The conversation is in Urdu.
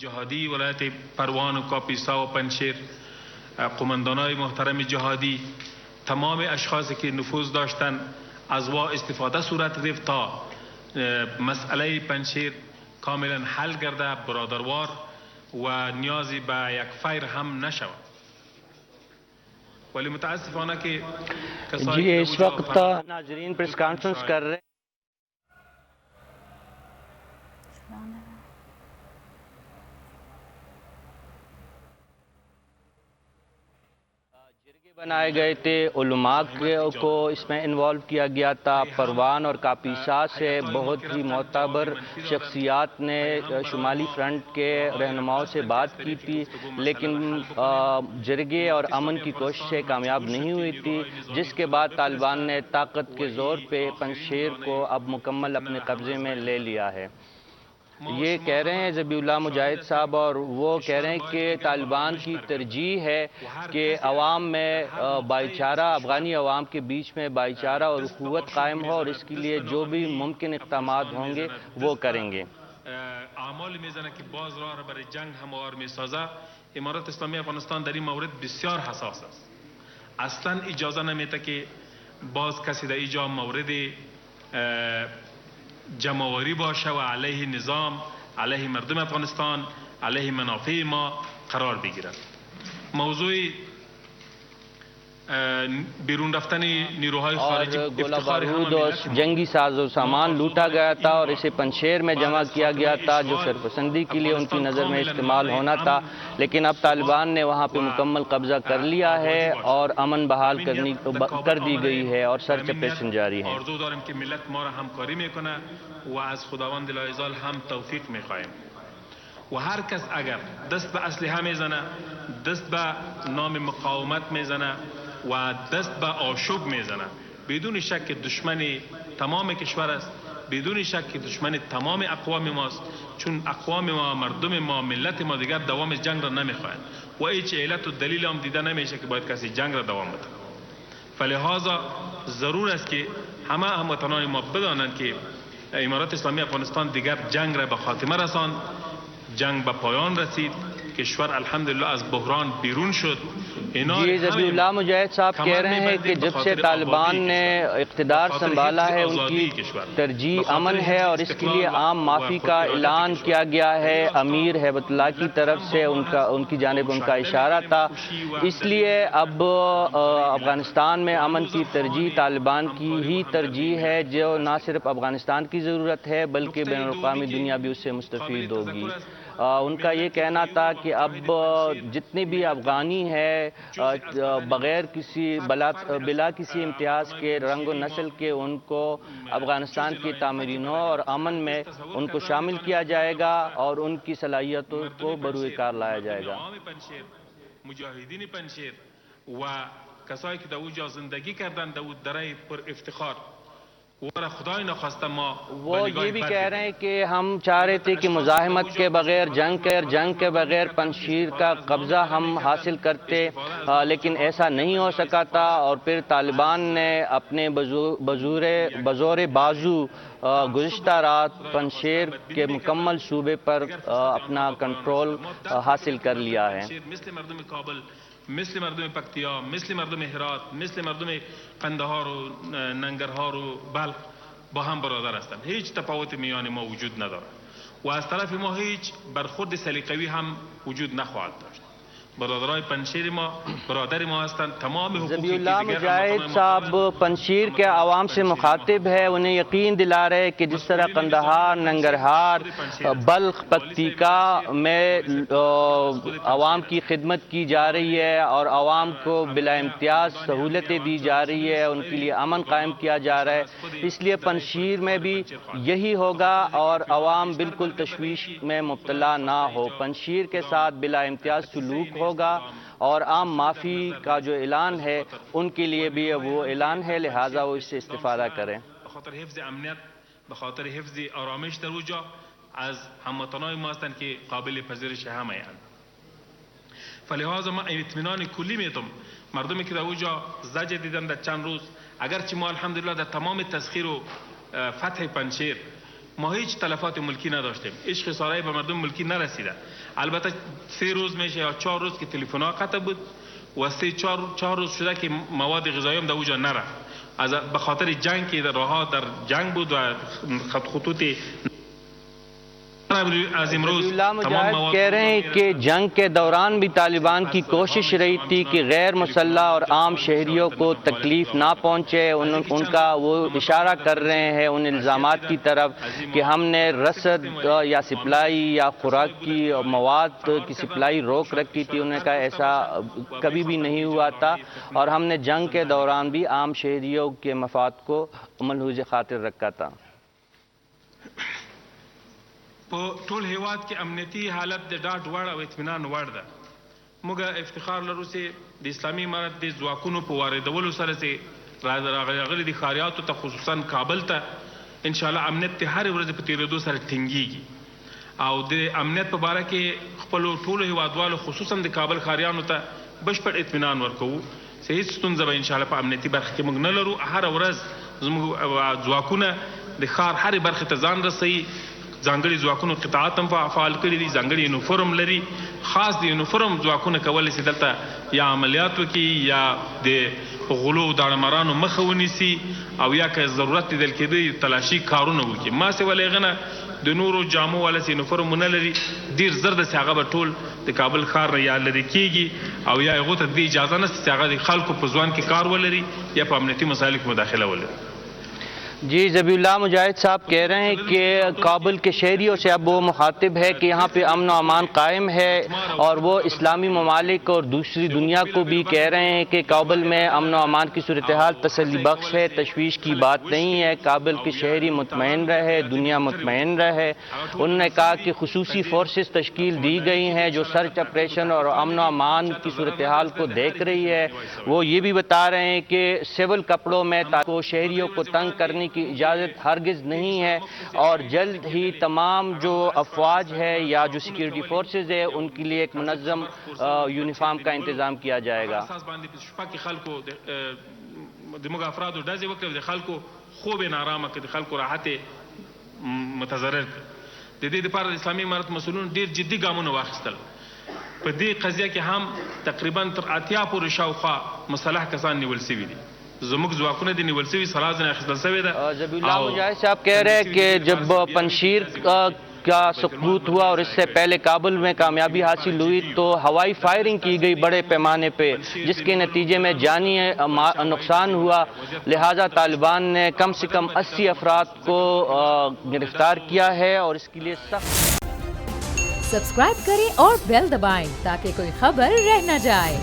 جهادی ولایت پروان و کاپیسا و پنشیر، قماندانای محترم جهادی، تمام اشخاصی که نفوذ داشتن از وا استفاده صورت گرفت تا مسئله پنشیر کاملا حل گرده برادروار و نیازی به یک فیر هم نشود. ولی متاسفانه که جی اس وقت ناظرین پریس کانفرنس کر رہے بنائے گئے تھے، علماء کو اس میں انوالو کیا گیا تھا. پروان اور کاپیسا سے بہت ہی معتبر شخصیات نے شمالی فرنٹ کے رہنماؤں سے بات کی تھی، لیکن جرگے اور امن کی کوششیں کامیاب نہیں ہوئی تھی، جس کے بعد طالبان نے طاقت کے زور پہ پنشیر کو اب مکمل اپنے قبضے میں لے لیا ہے. یہ کہہ رہے ہیں ذبیح اللہ مجاہد صاحب، اور وہ کہہ رہے ہیں کہ طالبان کی ترجیح ہے کہ عوام میں بھائی چارہ، افغانی عوام کے بیچ میں بھائی چارہ اور اخوت قائم ہو، اور اس کے لیے جو بھی ممکن اقدامات ہوں گے وہ کریں گے. اعمال میزنه که باز راه را برای جنگ هموار میسازه. امارات اسلامی افغانستان در این مورد بسیار حساس است. اصلا اجازه نمیده که باز کسی در اینجا مورد جمعآوری باشه و علیه نظام، علیه مردم افغانستان، علیه منافع ما قرار بگیرد. موضوع بیرون رفتن نیروهای خارجی گولہ بارود اور جنگی ساز و سامان لوٹا گیا تھا اور اسے پنشیر میں جمع کیا گیا تھا، جو سرپسندی کے لیے ان کی نظر میں استعمال ہونا تھا، لیکن اب طالبان نے وہاں پہ مکمل قبضہ کر لیا ہے اور امن بحال کر دی گئی ہے اور سرچ آپریشن جاری ہے. آرزو داریم که ملت ما را همکاری میکنه و از خداوند لاعزال هم توفیق میخواهیم. و هر کس اگر دست به اسلحه میزنه، دست به نام مقاومت میزنه و دست به آشوب میزنه، بدون شک دشمن تمام کشور است، بدون شک دشمن تمام اقوام ماست، چون اقوام ما، مردم ما، ملت ما دیگر دوام جنگ را نمیخواهند و هیچ علت و دلیل هم دیده نمیشه که باید کسی جنگ را دوام بده. فلهذا ضرور است که همه هموطنان ما بدانند که امارات اسلامی افغانستان دیگر جنگ را به خاتمه رساند، جنگ به پایان رسید، کشور الحمدللہ از بحران بیرون شد. جی ذبیح اللہ مجاہد صاحب کہہ رہے ہیں کہ جب سے طالبان نے اقتدار سنبھالا ہے ان کی ترجیح امن ہے اور اس کے لیے عام معافی کا اعلان کیا گیا ہے. امیر ہیبت اللہ کی طرف سے ان کی جانب ان کا اشارہ تھا. اس لیے اب افغانستان میں امن کی ترجیح طالبان کی ہی ترجیح ہے، جو نہ صرف افغانستان کی ضرورت ہے بلکہ بین الاقوامی دنیا بھی اس سے مستفید ہوگی. ان کا یہ کہنا تھا کہ اب جتنے بھی افغانی ہیں بغیر کسی بلا کسی امتیاز کے، رنگ و نسل کے، ان کو افغانستان کی تعمیری نو اور امن میں ان کو شامل کیا جائے گا اور ان کی صلاحیتوں کو بروئے کار لایا جائے گا. مجاهدین پنشیر و کسایی که در اونجا زندگی کردند در دره پر افتخار، وہ یہ بھی کہہ رہے ہیں کہ ہم چاہ رہے تھے کہ مزاحمت کے بغیر، جنگ کے بغیر پنشیر کا قبضہ ہم حاصل کرتے، لیکن ایسا نہیں ہو سکا تھا، اور پھر طالبان نے اپنے بزور بازو گزشتہ رات پنشیر کے مکمل صوبے پر اپنا کنٹرول حاصل کر لیا ہے. مثل مردم پکتیا، مثل مردم هرات، مثل مردم قندهار و ننگرهار و بلخ با هم برادر هستند. هیچ تفاوت میان ما وجود ندارد و از طرف ما هیچ برخورد سلیقه‌ای هم وجود نخواهد داشت. برادرای پنشیر ما برادر ما هستند. تمام حقوقی ذبیح اللہ مجاہد صاحب پنشیر کے عوام سے مخاطب ہے، انہیں یقین دلا رہے کہ جس طرح قندہار، ننگرہار، بلخ، پکتیکا میں عوام کی خدمت کی جا رہی ہے اور عوام کو بلا امتیاز سہولتیں دی جا رہی ہے، ان کے لیے امن قائم کیا جا رہا ہے، اس لیے پنشیر میں بھی یہی ہوگا اور عوام بالکل تشویش میں مبتلا نہ ہو. پنشیر کے ساتھ بلا امتیاز سلوک ہوگا اور عام معافی کا جو اعلان ہے ان کے لیے بھی وہ اعلان ہے، لہٰذا وہ اس سے استفادہ کریں. بخاطر حفظ امنیت، بخاطر حفظ آرامش در اونجا از هموطنان ما هستند که قابل پذیرش همه اند. فلهذا ما اطمینان کلی میتم مردمی که در اونجا زجر دیدن در چند روز، اگرچه ما الحمدلله در تمام تسخیر و فتح پنشیر ما هیچ تلفات ملکی نداشتیم، هیچ خساره‌ای به مردم ملکی نرسیده. البته 3 روز میشه یا 4 روز که تلفن‌ها قطع بود و 4 روز شده که مواد غذایی هم در اونجا نرفت. از به خاطر جنگ که راه‌ها در جنگ بود و خطوط اللہ مجاہد کہہ رہے ہیں کہ جنگ کے دوران بھی طالبان کی کوشش رہی تھی کہ غیر مسلح اور عام شہریوں کو تکلیف نہ پہنچے. ان کا وہ اشارہ کر رہے ہیں ان الزامات کی طرف کہ ہم نے رسد یا سپلائی یا خوراک کی مواد کی سپلائی روک رکھی تھی. انہوں نے کہا ایسا کبھی بھی نہیں ہوا تھا اور ہم نے جنگ کے دوران بھی عام شہریوں کے مفاد کو ملحوظ خاطر رکھا تھا. په ټول هیواد کې امنیتي حالت د ډاډ وړ او اطمینان وړ ده. موږ افتخار لرو چې د اسلامي امارت د ځواکونو په واردولو سره چې راغلي دي ښاریاتو ته خصوصا کابل ته انشاءالله امنیت ته هر ورځ په تېرېدو سره ټینګېږي او د امنیت په باره کې خپلو ټولو هیوادوالو خصوصا د کابل ښاریانو ته بشپړ اطمینان ورکوو چې هېڅ ستونزه به انشاءالله په امنیتي برخه کې موږ نه لرو. هر ورځ زموږ ځواکونه د ښار هرې برخې ته ځان رسوي. ځانګړي ځواکونو قطاعات هم فعال کړي دي، ځانګړي یونیفورم لري. خاص د یونیفورم ځواکونه کولی شي دلته یا عملیات وکړي یا د غلو او داړمارانو مخه ونیسي او یا که ضرورت لیدل کېده تلاشي کارونه وکړي. ما سوى له هغه نه د نورو جامو والا یونیفورم ونه لري، ډېر زر داسې هغه به ټول د کابل ښار نه یا لرې کېږي او یا هغو ته د دې اجازه نشته چې هغه د خلکو په ځوان کې کار ولري یا په امنیتي مسایلو کې مداخله ولري. جی ذبیح اللہ مجاہد صاحب کہہ رہے ہیں کہ کابل کے شہریوں سے اب وہ مخاطب ہے کہ یہاں پہ امن و امان قائم ہے اور وہ اسلامی ممالک اور دوسری دنیا کو بھی کہہ رہے ہیں کہ کابل میں امن و امان کی صورتحال تسلی بخش ہے، تشویش کی بات نہیں ہے. کابل کے شہری مطمئن رہے، دنیا مطمئن رہے. انہوں نے کہا کہ خصوصی فورسز تشکیل دی گئی ہیں جو سرچ آپریشن اور امن و امان کی صورتحال کو دیکھ رہی ہے. وہ یہ بھی بتا رہے ہیں کہ سول کپڑوں میں شہریوں کو تنگ کرنے کی اجازت ہرگز نہیں ہے اور جلد ہی تمام جو افواج ہے یا جو سیکیورٹی فورسز ہے ان کے لیے ایک منظم یونیفارم کا انتظام کیا جائے گا. دموږ افرادو ډزې وکړې د خلکو خوب یې نارامه کړ، د خلکو راحت یې متضرر کړ. د دې دپاره د اسلامي امارت مسؤلینو ډېر جدي ګامونه واخیستل. په دې قضیه کې هم تقریبا تر 80 پورې شاوخوا مسلح کسان نیول سوي دي. زموږ ځواکونه دي نیول سوي، سلا ځنې اخیستل سوې ده. ذبیح اللہ مجاہد صاحب کہہ رہے ہیں کہ جب پنشیر کا سقوط ہوا اور اس سے پہلے کابل میں کامیابی حاصل ہوئی تو ہوائی فائرنگ کی گئی بڑے پیمانے پہ جس کے نتیجے میں جانی نقصان ہوا. لہٰذا طالبان نے کم سے کم 80 افراد کو گرفتار کیا ہے اور اس کے لیے سخت. سبسکرائب کریں اور بیل دبائیں تاکہ کوئی خبر رہ نہ جائے.